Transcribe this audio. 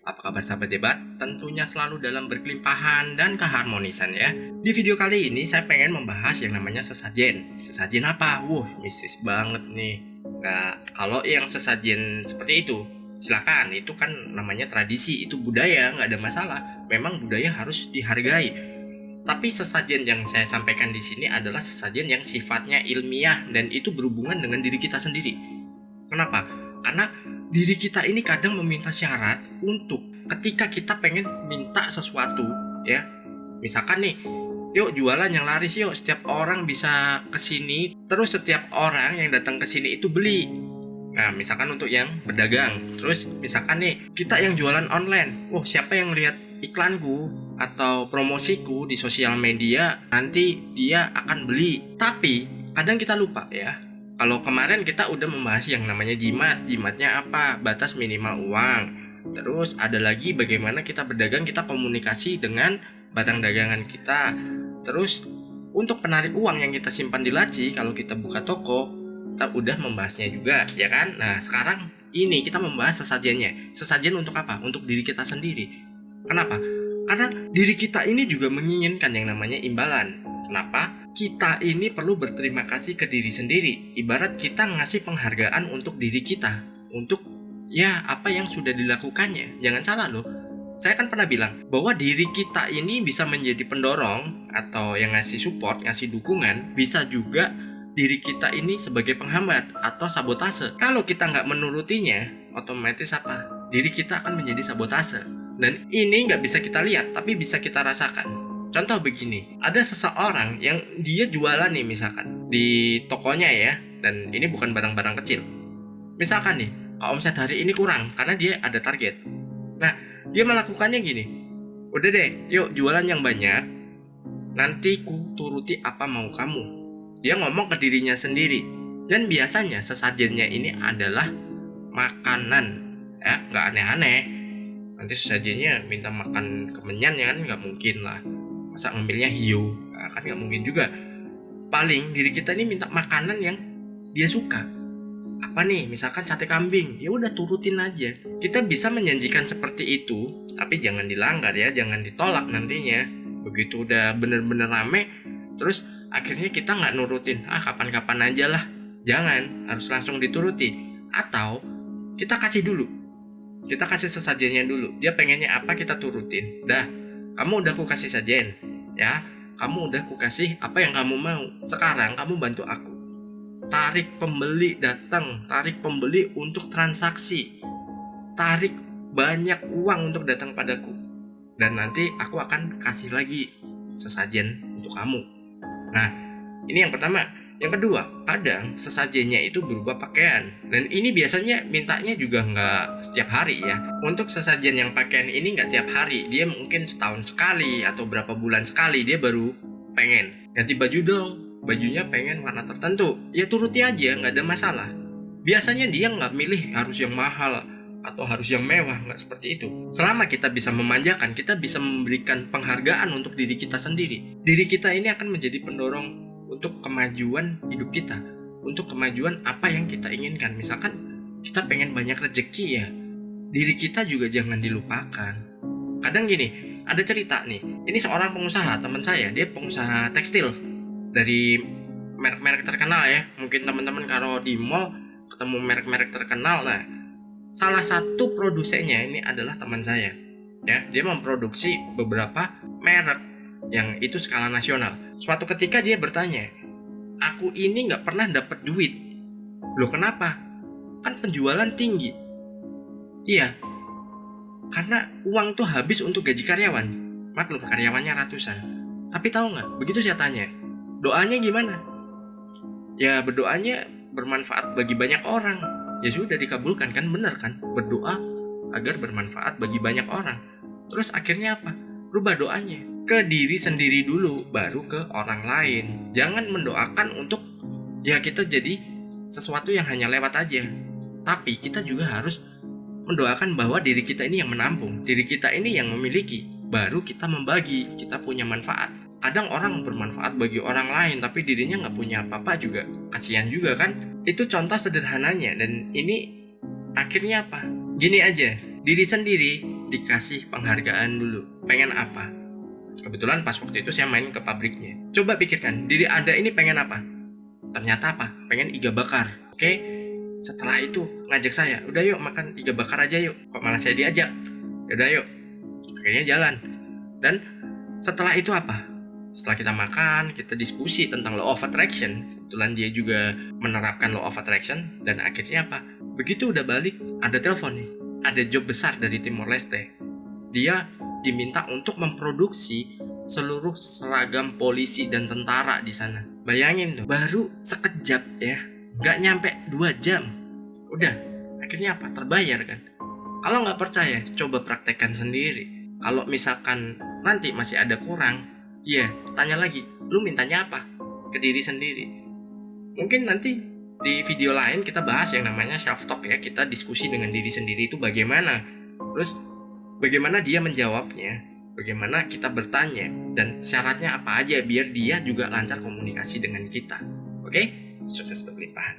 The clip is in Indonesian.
Apa kabar sahabat debat? Tentunya selalu dalam berkelimpahan dan keharmonisan ya. Di video kali ini saya pengen membahas yang namanya sesajen. Sesajen apa? Mistis banget nih. Nah, kalau yang sesajen seperti itu, silakan. Itu kan namanya tradisi, itu budaya, nggak ada masalah. Memang budaya harus dihargai. Tapi sesajen yang saya sampaikan di sini adalah sesajen yang sifatnya ilmiah dan itu berhubungan dengan diri kita sendiri. Kenapa? Karena diri kita ini kadang meminta syarat untuk ketika kita pengen minta sesuatu ya. Misalkan nih, yuk jualan yang laris yuk, setiap orang bisa kesini, terus setiap orang yang datang kesini itu beli. Nah, misalkan untuk yang berdagang. Terus misalkan nih, kita yang jualan online. Siapa yang lihat iklanku atau promosiku di sosial media, nanti dia akan beli. Tapi kadang kita lupa ya. Kalau kemarin kita udah membahas yang namanya jimat. Jimatnya apa? Batas minimal uang. Terus ada lagi bagaimana kita berdagang, kita komunikasi dengan barang dagangan kita. Terus untuk penarik uang yang kita simpan di laci, kalau kita buka toko, kita udah membahasnya juga, ya kan? Nah, sekarang ini kita membahas sesajennya. Sesajen untuk apa? Untuk diri kita sendiri. Kenapa? Karena diri kita ini juga menginginkan yang namanya imbalan. Kenapa? Kita ini perlu berterima kasih ke diri sendiri. Ibarat kita ngasih penghargaan untuk diri kita, untuk ya apa yang sudah dilakukannya. Jangan salah loh. Saya kan pernah bilang bahwa diri kita ini bisa menjadi pendorong atau yang ngasih support, ngasih dukungan. Bisa juga diri kita ini sebagai penghambat atau sabotase. Kalau kita nggak menurutinya, otomatis apa? Diri kita akan menjadi sabotase. Dan ini nggak bisa kita lihat, tapi bisa kita rasakan. Contoh begini, ada seseorang yang dia jualan nih misalkan di tokonya ya, dan ini bukan barang-barang kecil. Misalkan nih, omset hari ini kurang karena dia ada target. Nah, dia melakukannya gini, udah deh, yuk jualan yang banyak, nanti ku turuti apa mau kamu. Dia ngomong ke dirinya sendiri, dan biasanya sesajennya ini adalah makanan, ya nggak aneh-aneh. Nanti sesajennya minta makan kemenyan ya kan, nggak mungkin lah. Masa ngambilnya hiu? Kan nggak mungkin juga. Paling diri kita ini minta makanan yang dia suka. Apa nih? Misalkan sate kambing, ya udah turutin aja. Kita bisa menjanjikan seperti itu, tapi jangan dilanggar ya, jangan ditolak nantinya. Begitu udah bener-bener rame, terus akhirnya kita nggak nurutin. Kapan-kapan aja lah. Jangan, harus langsung dituruti. Atau kita kasih dulu. Kita kasih sesajennya dulu. Dia pengennya apa, kita turutin. Dah, kamu udah ku kasih sajen, ya. Kamu udah ku kasih apa yang kamu mau. Sekarang kamu bantu aku. Tarik pembeli datang, tarik pembeli untuk transaksi. Tarik banyak uang untuk datang padaku. Dan nanti aku akan kasih lagi sesajen untuk kamu. Nah, ini yang pertama. Yang kedua, kadang sesajennya itu berupa pakaian. Dan ini biasanya mintanya juga nggak setiap hari ya. Untuk sesajen yang pakaian ini nggak tiap hari. Dia mungkin setahun sekali atau berapa bulan sekali dia baru pengen ganti baju dong. Bajunya pengen warna tertentu. Ya turuti aja, nggak ada masalah. Biasanya dia nggak milih harus yang mahal atau harus yang mewah, nggak seperti itu. Selama kita bisa memanjakan, kita bisa memberikan penghargaan untuk diri kita sendiri. Diri kita ini akan menjadi pendorong untuk kemajuan hidup kita, untuk kemajuan apa yang kita inginkan. Misalkan kita pengen banyak rezeki ya, diri kita juga jangan dilupakan. Kadang gini, ada cerita nih, ini seorang pengusaha, teman saya, dia pengusaha tekstil dari merek-merek terkenal ya. Mungkin teman-teman kalau di mall ketemu merek-merek terkenal. Nah, salah satu produsennya ini adalah teman saya ya. Dia memproduksi beberapa merek yang itu skala nasional. Suatu ketika dia bertanya, aku ini gak pernah dapat duit. Loh kenapa? Kan penjualan tinggi. Iya, karena uang tuh habis untuk gaji karyawan. Maklum karyawannya ratusan. Tapi tahu gak, begitu saya tanya, doanya gimana? Ya berdoanya bermanfaat bagi banyak orang. Ya sudah dikabulkan kan, benar kan? Berdoa agar bermanfaat bagi banyak orang. Terus akhirnya apa? Rubah doanya ke diri sendiri dulu, baru ke orang lain. Jangan mendoakan untuk ya kita jadi sesuatu yang hanya lewat aja. Tapi kita juga harus mendoakan bahwa diri kita ini yang menampung, diri kita ini yang memiliki, baru kita membagi, kita punya manfaat. Kadang orang bermanfaat bagi orang lain tapi dirinya nggak punya apa-apa juga, kasihan juga kan. Itu contoh sederhananya. Dan ini akhirnya apa? Gini aja, diri sendiri dikasih penghargaan dulu. Pengen apa? Kebetulan pas waktu itu saya main ke pabriknya. Coba pikirkan, diri Anda ini pengen apa? Ternyata apa? Pengen iga bakar. Oke? Setelah itu ngajak saya, udah yuk makan iga bakar aja yuk. Kok malah saya diajak? Udah yuk. Akhirnya jalan. Dan setelah itu apa? Setelah kita makan, kita diskusi tentang law of attraction. Kebetulan dia juga menerapkan law of attraction. Dan akhirnya apa? Begitu udah balik, ada telepon nih. Ada job besar dari Timor Leste. Dia diminta untuk memproduksi seluruh seragam polisi dan tentara di sana. Bayangin tuh, baru sekejap ya, nggak nyampe 2 jam. Udah, akhirnya apa? Terbayar kan? Kalau nggak percaya, coba praktekkan sendiri. Kalau misalkan nanti masih ada kurang, ya tanya lagi, lu mintanya apa? Ke diri sendiri. Mungkin nanti di video lain kita bahas yang namanya self talk ya. Kita diskusi dengan diri sendiri itu bagaimana. Terus bagaimana dia menjawabnya, bagaimana kita bertanya, dan syaratnya apa aja biar dia juga lancar komunikasi dengan kita. Oke? Sukses berlimpahan.